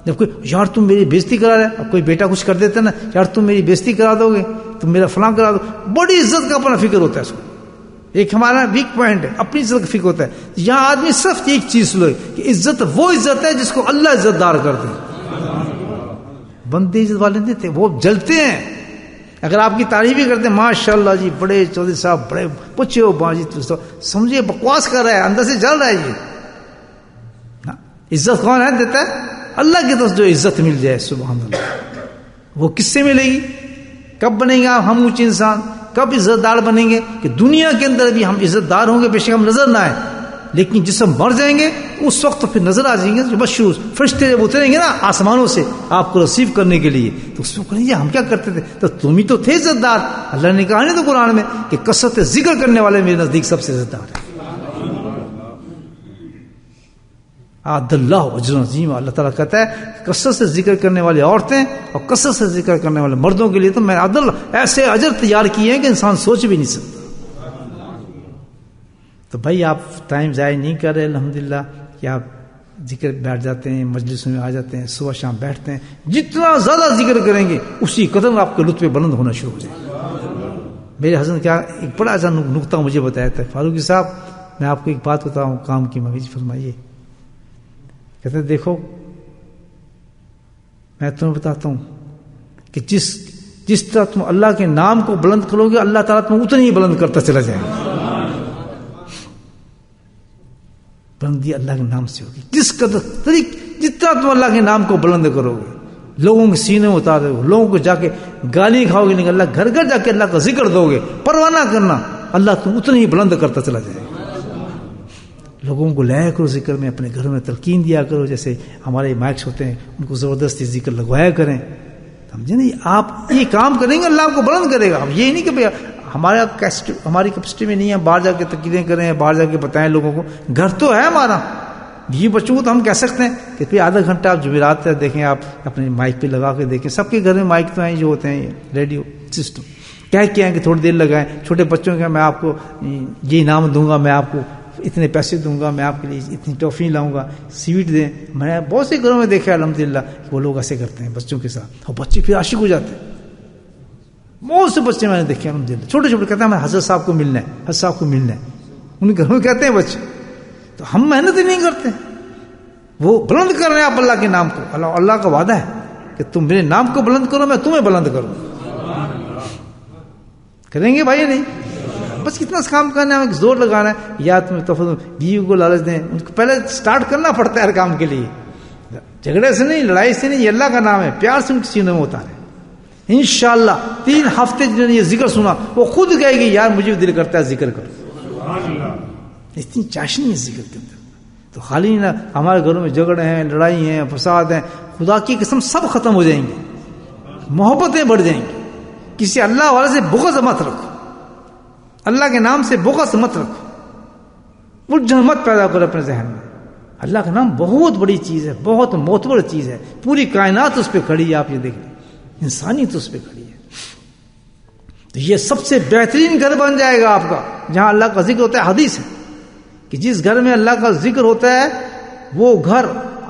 جب کوئی یار تم میری بےزتی کرا رہے، اب کوئی بیٹا کچھ کر دیتا نا، یار تم میری بےزتی کرا دو گے، تم میرا فلاں کرا دو، بڑی عزت کا اپنا فکر ہوتا ہے اس کو. ایک ہمارا ویک پوائنٹ ہے، اپنی عزت کا فکر ہوتا ہے. یہاں آدمی صرف ایک چیز لو کہ عزت وہ عزت ہے جس کو اللہ عزت دار کرتے ہیں. بندے عزت والے نہیں تھے، وہ جلتے ہیں. اگر آپ کی تعریف ہی کرتے ہیں ماشاءاللہ جی بڑے چودھری صاحب بڑے پوچھے ہو باجی، تو سمجھے بکواس کر رہا ہے، اندر سے جل رہا ہے. یہ عزت کون ہے دیتا ہے؟ اللہ کی طرف جو عزت مل جائے سبحان اللہ. وہ کس سے ملے گی؟ کب بنیں گے آپ ہم اونچے انسان؟ کب عزت دار بنیں گے؟ کہ دنیا کے اندر بھی ہم عزت دار ہوں گے، بے شک ہم نظر نہ آئے، لیکن جس ہم مر جائیں گے اس وقت تو پھر نظر آ جائیں گے. بس شروع فرشتے جب اتریں گے نا آسمانوں سے آپ کو ریسیو کرنے کے لیے، تو اس میں کہیں گے ہم کیا کرتے تھے؟ تو تم ہی تو تھے عزت دار. اللہ نے کہا نہیں تو قرآن میں کہ کثرت ذکر کرنے والے میرے نزدیک سب سے عزت دار ہے. اعد اللہ اجر عظیم. اللہ تعالیٰ کہتا ہے کثرت سے ذکر کرنے والی عورتیں اور کثرت سے ذکر کرنے والے مردوں کے لیے تو میں عدل ایسے اجر تیار کیے ہیں کہ انسان سوچ بھی نہیں سکتا. تو بھائی آپ ٹائم ضائع نہیں کر رہے الحمدللہ کہ آپ ذکر بیٹھ جاتے ہیں، مجلسوں میں آ جاتے ہیں، صبح شام بیٹھتے ہیں. جتنا زیادہ ذکر کریں گے اسی قدر آپ کے لطف بلند ہونا شروع ہو جائے گا. میرے حضرت کیا ایک بڑا ایسا نقطہ مجھے بتایا تھا، فاروقی صاحب میں آپ کو ایک بات بتاؤں کام کی، مجھے فرمائیے. کہتے ہیں دیکھو میں تمہیں بتاتا ہوں کہ جس طرح تم اللہ کے نام کو بلند کرو گے اللہ تعالیٰ تمہیں اتنی ہی بلند کرتا چلا جائے گا. بلندی اللہ کے نام سے ہوگی. جتنا تم اللہ کے نام کو بلند کرو گے، لوگوں کے سینے میں اتارو گے، لوگوں کو جا کے گالی کھاؤ گے، نہیں اللہ گھر گھر جا کے اللہ کا ذکر دو گے، پرواہ نہ کرنا، اللہ تم اتنی ہی بلند کرتا چلا جائے گا. لوگوں کو لایا کرو ذکر میں، اپنے گھروں میں تلقین دیا کرو. جیسے ہمارے مائکس ہوتے ہیں ان کو زبردستی ذکر لگوایا کریں. سمجھے نہیں؟ آپ یہ کام کریں گے اللہ آپ کو بلند کرے گا. اب یہ نہیں کہ ہماری کیپیسٹی میں نہیں ہے باہر جا کے تقریریں کریں، باہر جا کے بتائیں لوگوں کو. گھر تو ہے ہمارا. یہ بچوں کو تو ہم کہہ سکتے ہیں کہ پھر آدھا گھنٹہ آپ جمعرات دیکھیں، آپ اپنے مائک پہ لگا کے دیکھیں. سب کے گھر میں مائک تو ہیں جو ہوتے ہیں ریڈیو سسٹم. کہہ کے ہیں کہ تھوڑی دیر لگائیں. چھوٹے بچوں کے میں آپ کو یہ انعام دوں گا، میں آپ کو اتنے پیسے دوں گا، میں آپ کے لیے اتنی ٹافی لاؤں گا، سویٹ دیں. میں نے بہت سے گھروں میں دیکھا الحمدللہ وہ لوگ ایسے کرتے ہیں بچوں کے ساتھ، اور بچے پھر عاشق ہو جاتے ہیں. بہت سے بچے میں نے دیکھے الحمدللہ، چھوٹے چھوٹے کہتے ہیں میں حضرت صاحب کو ملنا ہے، حضرت صاحب کو ملنا ہے. ان گھروں میں کہتے ہیں بچے. تو ہم محنت ہی نہیں کرتے. وہ بلند کر رہے ہیں آپ اللہ کے نام کو. اللہ کا وعدہ ہے کہ تم میرے نام کو بلند کرو میں تمہیں بلند کروں. کریں گے بھائی؟ نہیں. بس کتنا کام کرنا ہے، زور لگانا ہے. یا تمہیں بیوی کو لالچ دیں، ان کو پہلے سٹارٹ کرنا پڑتا ہے ہر کام کے لیے. جھگڑے سے نہیں، لڑائی سے نہیں، یہ اللہ کا نام ہے. پیار سے ان کی سینوں میں اتارے. انشاءاللہ 3 ہفتے جنہوں نے یہ ذکر سنا وہ خود کہے گی یار مجھے دل کرتا ہے ذکر کرو. اتنی چاشنی ہے ذکر کے اندر. تو خالی نہ ہمارے گھروں میں جھگڑے ہیں، لڑائی ہیں، فساد ہیں. خدا کی قسم سب ختم ہو جائیں گے، محبتیں بڑھ جائیں گی. کسی اللہ والے سے بغض مت رکھو، اللہ کے نام سے بغض مت رکھو، الجھن مت پیدا کرو اپنے ذہن میں. اللہ کا نام بہت بڑی چیز ہے، بہت معتبر چیز ہے. پوری کائنات اس پہ کھڑی ہے. آپ یہ دیکھ لیں، انسانیت اس پہ کھڑی ہے. تو یہ سب سے بہترین گھر بن جائے گا آپ کا جہاں اللہ کا ذکر ہوتا ہے. حدیث ہے کہ جس گھر میں اللہ کا ذکر ہوتا ہے وہ گھر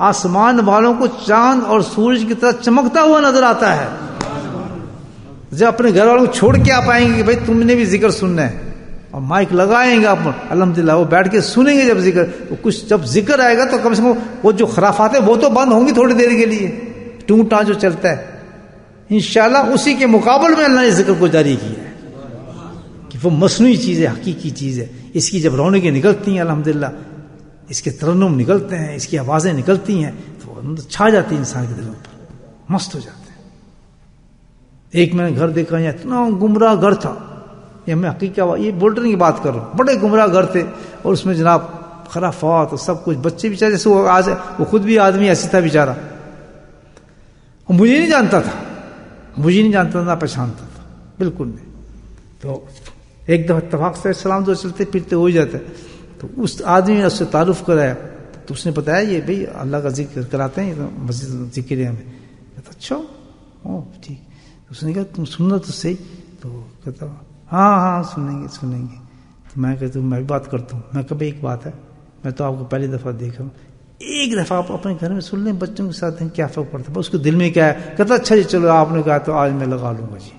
آسمان والوں کو چاند اور سورج کی طرح چمکتا ہوا نظر آتا ہے. جب اپنے گھر والوں کو چھوڑ کے آپ آئیں گے کہ بھائی تم نے بھی ذکر سننا ہے اور مائک لگائیں گے آپ الحمدللہ، وہ بیٹھ کے سنیں گے جب ذکر، تو کچھ جب ذکر آئے گا تو کم سے کم وہ جو خرافات ہیں وہ تو بند ہوں گی تھوڑی دیر کے لیے، ٹونٹا جو چلتا ہے انشاءاللہ اسی کے مقابل میں اللہ نے ذکر کو جاری کیا ہے کہ وہ مصنوعی چیز ہے، حقیقی چیز ہے. اس کی جب رونقیں نکلتی ہیں الحمدللہ، اس کے ترنم نکلتے ہیں، اس کی آوازیں نکلتی ہیں تو چھا جاتی ہیں انسان کے دلوں پر، مست ہو جاتے ہیں. ایک میں نے گھر دیکھا یا اتنا گمراہ گھر تھا، یہ میں حقیقت یہ بولٹن کی بات کر رہا ہوں، بڑے گمراہ گھر تھے اور اس میں جناب خرافات اور سب کچھ، بچے بیچارے جیسے وہ آج وہ خود بھی آدمی ایسی تھا بیچارہ، مجھے نہیں جانتا تھا، مجھے نہیں جانتا تھا، نہ پہچانتا تھا بالکل نہیں. تو ایک دفعہ اتفاق سے سلام تو چلتے پھرتے ہو ہی جاتا ہے، تو اس آدمی نے اس سے تعارف کرایا تو اس نے بتایا یہ بھائی اللہ کا ذکر کراتے ہیں، یہ مسجد ذکر ہے ہمیں. کہتا اچھا او ٹھیک. اس نے کہا تم سننا تو صحیح. تو کہتا ہاں سنیں گے. تو میں کہتا ہوں میں بھی بات کرتا ہوں. میں کبھی ایک بات ہے، میں تو آپ کو پہلی دفعہ دیکھا ہوں، ایک دفعہ آپ اپنے گھر میں سن لیں بچوں کے ساتھ، کیا فرق پڑتا ہے؟ اس کے دل میں کیا ہے؟ کہتا اچھا جی چلو آپ نے کہا تو آج میں لگا لوں گا جی.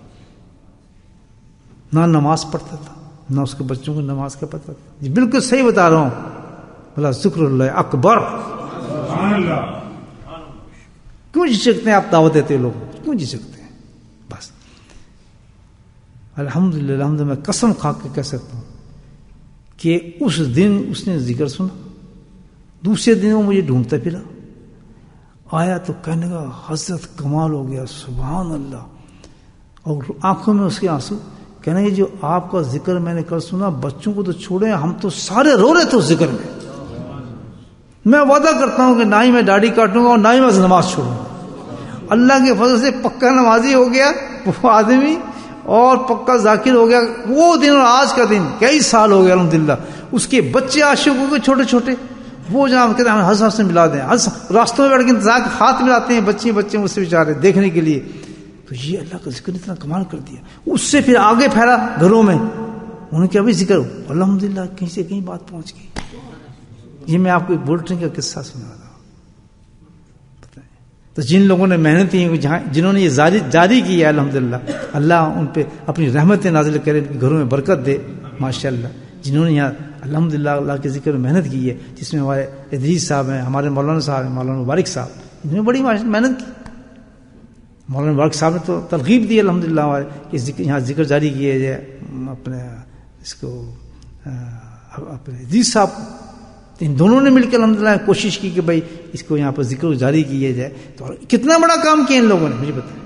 نہ نماز پڑھتا تھا، نہ اس کے بچوں کو نماز کا پتہ تھا. جی بالکل صحیح بتا رہا ہوں، بلا ذکر اللہ اکبر. کیوں جی سکتے ہیں آپ دعوت دیتے لوگ، کیوں جی سکتے ہیں؟ بس الحمدللہ میں قسم کھا کے کہہ سکتا ہوں کہ اس دن اس نے ذکر سنا، دوسرے دن وہ مجھے ڈھونڈتا پھرا آیا تو کہنے کا حضرت کمال ہو گیا، سبحان اللہ. اور آنکھوں میں اس کے آنسو، کہنے کہ جو آپ کا ذکر میں نے کل سنا، بچوں کو تو چھوڑے ہم تو سارے رو رہے تھے اس ذکر میں. میں وعدہ کرتا ہوں کہ نہ ہی میں داڑھی کاٹوں گا اور نہ ہی میں نماز چھوڑوں گا. اللہ کے فضل سے پکا نمازی ہو گیا وہ آدمی اور پکا ذاکر ہو گیا. وہ دن اور آج کا دن کئی سال ہو گیا الحمدللہ. اس کے بچے عاشق ہو گئے چھوٹے چھوٹے، وہ جناب کہتے ہیں حضرت سے ملا دیں، راستوں میں بیٹھ کے انتظار ہاتھ ملاتے ہیں بچے مجھ سے بیچارے دیکھنے کے لیے. تو یہ اللہ کا ذکر اتنا کمال کر دیا. اس سے پھر آگے پھیلا گھروں میں، انہوں نے ابھی ذکر الحمدللہ کہیں سے کہیں بات پہنچ گئی. یہ میں آپ کو ایک بولٹن کا قصہ سنا رہا ہوں. تو جن لوگوں نے محنت کی، جنہوں نے یہ جاری کیا الحمدللہ، اللہ ان پہ اپنی رحمت نازل کرے، ان کے گھروں میں برکت دے ماشاءاللہ. جنہوں نے یہاں الحمدللہ اللہ کے ذکر میں محنت کی ہے، جس میں ہمارے ادریس صاحب ہیں، ہمارے مولانا صاحب ہیں، مولانا مبارک صاحب، انہوں نے بڑی محنت کی. مولانا مبارک صاحب نے تو ترغیب دی الحمدللہ ہمارے کہ یہاں ذکر جاری کیا جائے. اپنے اس کو اپنے ادریس صاحب، ان دونوں نے مل کے الحمدللہ کوشش کی کہ بھائی اس کو یہاں پر ذکر جاری کیا جائے. تو کتنا بڑا کام کیا ان لوگوں نے مجھے بتایا.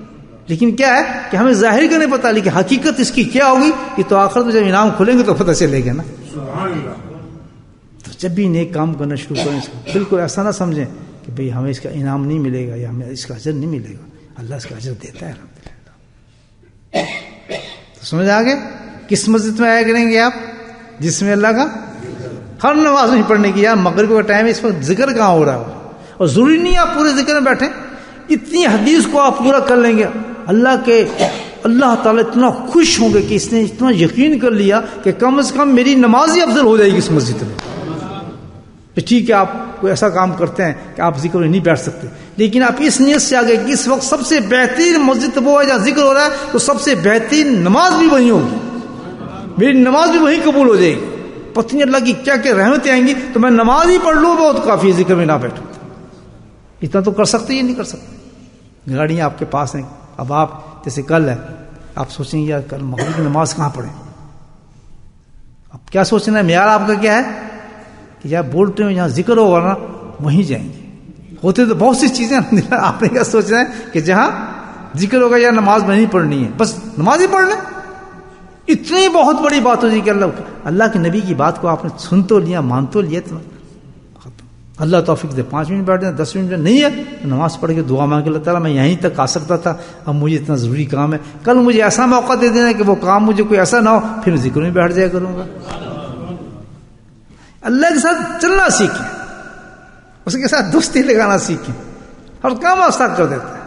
لیکن کیا ہے کہ ہمیں ظاہر کا نہیں پتا، لیکن حقیقت اس کی کیا ہوگی یہ تو آخر میں جب انعام کھلیں گے تو پتہ چلے گا نا. تو جب بھی نیک کام کرنا شروع کریں، اس کو بالکل ایسا نہ سمجھیں کہ بھئی ہمیں اس کا انعام نہیں ملے گا یا ہمیں اس کا اجر نہیں ملے گا. اللہ اس کا اجر دیتا ہے الحمدللہ. تو سمجھ آگے کس مسجد میں آیا کریں گے آپ جس میں اللہ کا ہر نماز نہیں پڑھنے کی. یار مغرب کا ٹائم ہے، اس وقت ذکر کہاں ہو رہا ہے؟ اور ضروری نہیں آپ پورے ذکر میں بیٹھیں، اتنی حدیث کو آپ پورا کر لیں گے اللہ تعالیٰ اتنا خوش ہوں گے کہ اس نے اتنا یقین کر لیا کہ کم از کم میری نماز ہی افضل ہو جائے گی اس مسجد میں. ٹھیک ہے آپ کوئی ایسا کام کرتے ہیں کہ آپ ذکر میں نہیں بیٹھ سکتے، لیکن آپ اس نیت سے آگے کہ اس وقت سب سے بہترین مسجد وہ ہے جہاں ذکر ہو رہا ہے، تو سب سے بہترین نماز بھی وہیں ہوگی، میری نماز بھی وہیں قبول ہو جائے گی. پتنی اللہ کی کیا کیا رحمتیں آئیں گی، تو میں نماز ہی پڑھ لوں بہت کافی ہے، ذکر میں نہ بیٹھوں. اتنا تو کر سکتے یا نہیں کر سکتے؟ گاڑیاں آپ کے پاس ہیں، اب آپ جیسے کل ہے، آپ سوچیں گے یار کل مغرب کی نماز کہاں پڑھیں؟ اب کیا سوچنا ہے؟ معیار آپ کا کیا ہے کہ یار بولتے ہیں جہاں ذکر ہوگا نا وہیں جائیں گے. ہوتے تو بہت سی چیزیں، آپ نے کیا سوچنا ہے کہ جہاں ذکر ہوگا یا نماز میں نہیں پڑھنی ہے، بس نماز ہی پڑھ لیں. اتنی بہت بڑی بات ہو جائے کہ اللہ کے نبی کی بات کو آپ نے سن تو لیا، مان تو لیا، تو اللہ توفیق دے 5 منٹ بیٹھ جائیں، 10 منٹ نہیں ہے تو نماز پڑھ کے دعا مانگ کے اللہ تعالیٰ میں یہیں تک آ سکتا تھا، اب مجھے اتنا ضروری کام ہے، کل مجھے ایسا موقع دے دینا کہ وہ کام مجھے کوئی ایسا نہ ہو، پھر میں ذکر میں بیٹھ جایا کروں گا. اللہ کے ساتھ چلنا سیکھیں، اس کے ساتھ دوستی لگانا سیکھیں، ہر کام آسان کر دیتا ہے.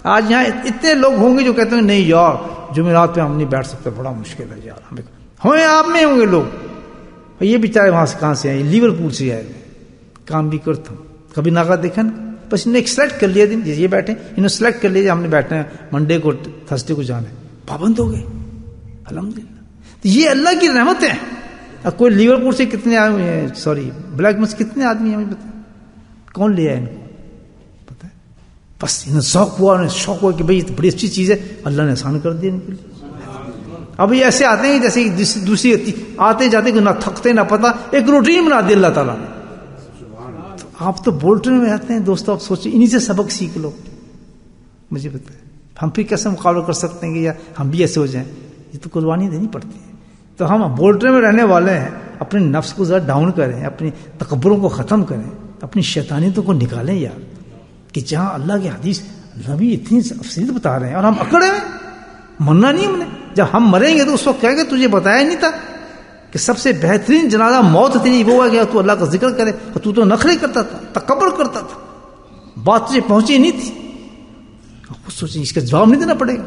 آج یہاں اتنے لوگ ہوں گے جو کہتے ہیں نہیں یار جمعرات پہ ہم نہیں بیٹھ سکتے، بڑا مشکل ہے یار. ہمیں آپ میں ہوں گے لوگ، یہ بیچارے وہاں سے کہاں سے آئے، لیورپول سے آئے، کام بھی کرتا ہوں. کبھی ناکا دیکھا نا، بس انہیں ایک سلیکٹ کر لیا دن، یہ بیٹھے انہوں سلیکٹ کر لیا ہم نے بیٹھنا ہے منڈے کو تھرسڈے کو جانا ہے، پابند ہو گئے الحمدللہ. تو یہ اللہ کی رحمت ہے. اب کوئی لیورپول سے کتنے آئے ہوئے ہیں, سوری بلیک مس کتنے آدمی ہیں ہمیں پتہ, کون لے آئے ان کو پتہ ہے؟ بس انہیں شوق ہوا کہ بھئی بڑی اچھی چیز ہے, اللہ نے آسان کر دیا ان کے لیے. اب یہ ایسے آتے ہیں جیسے دوسری آتے جاتے کہ نہ تھکتے نہ پتہ, ایک روٹین بنا دی اللہ تعالیٰ نے. تو آپ تو بولٹن میں رہتے ہیں دوستوں, آپ سوچیں انہی سے سبق سیکھ لو. مجھے پتہ ہے ہم پھر کیسے مقابلہ کر سکتے ہیں کہ یا ہم بھی ایسے ہو جائیں, یہ تو قربانی دینی پڑتی ہے. تو ہم بولٹن میں رہنے والے ہیں, اپنے نفس کو ذرا ڈاؤن کریں, اپنی تکبروں کو ختم کریں, اپنی شیطانیتوں کو نکالیں یار, کہ جہاں اللہ کی حدیث نبی اتنی افصیل بتا رہے ہیں اور ہم اکڑے ہیں, مرنا نہیں ہم نے. جب ہم مریں گے تو اس وقت کہے گا تجھے بتایا نہیں تھا کہ سب سے بہترین جنازہ موت تیری وہ ہے کہ تو اللہ کا ذکر کرے, اور تو نخرے کرتا تھا, تکبر کرتا تھا, بات تجھے پہنچی نہیں تھی. خود سوچیں اس کا جواب نہیں دینا پڑے گا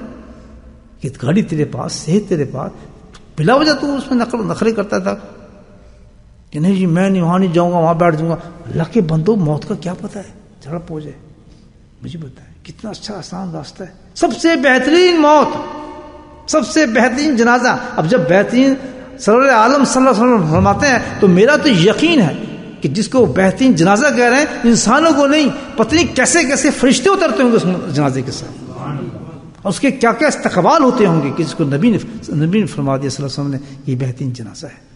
کہ گاڑی تیرے پاس, صحت تیرے پاس, بلا وجہ تو اس میں نخرے کرتا تھا کہ نہیں جی میں نہیں وہاں نہیں جاؤں گا, وہاں بیٹھ جاؤں گا. اللہ کے بندو موت کا کیا پتہ ہے, جھڑپ ہو جائے. مجھے پتہ ہے کتنا اچھا آسان راستہ ہے, سب سے بہترین موت, سب سے بہترین جنازہ. اب جب بہترین سرور عالم صلی اللہ علیہ وسلم فرماتے ہیں تو میرا تو یقین ہے کہ جس کو بہترین جنازہ کہہ رہے ہیں انسانوں کو نہیں, پتہ نہیں کیسے کیسے فرشتے اترتے ہوں گے اس جنازے کے ساتھ, اور اس کے کیا کیا استقبال ہوتے ہوں گے کہ جس کو نبی نے فرما دیا صلی اللہ علیہ وسلم نے یہ بہترین جنازہ ہے.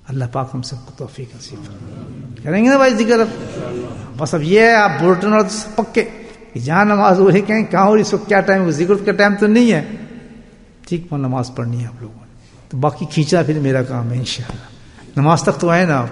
اللہ پاک ہم سب کو توفیق نصیب فرمائے. کریں گے نا بھائی ذکر؟ بس اب یہ ہے آپ بولٹن اور پکے کہ جہاں نماز ہو رہی کہیں کہاں ہو رہی, اس وقت کیا ٹائم ہے, ذکر کا ٹائم تو نہیں ہے, ٹھیک پر نماز پڑھنی ہے آپ لوگوں نے. تو باقی کھینچنا پھر میرا کام ہے انشاءاللہ. نماز تک تو آئے نا آپ.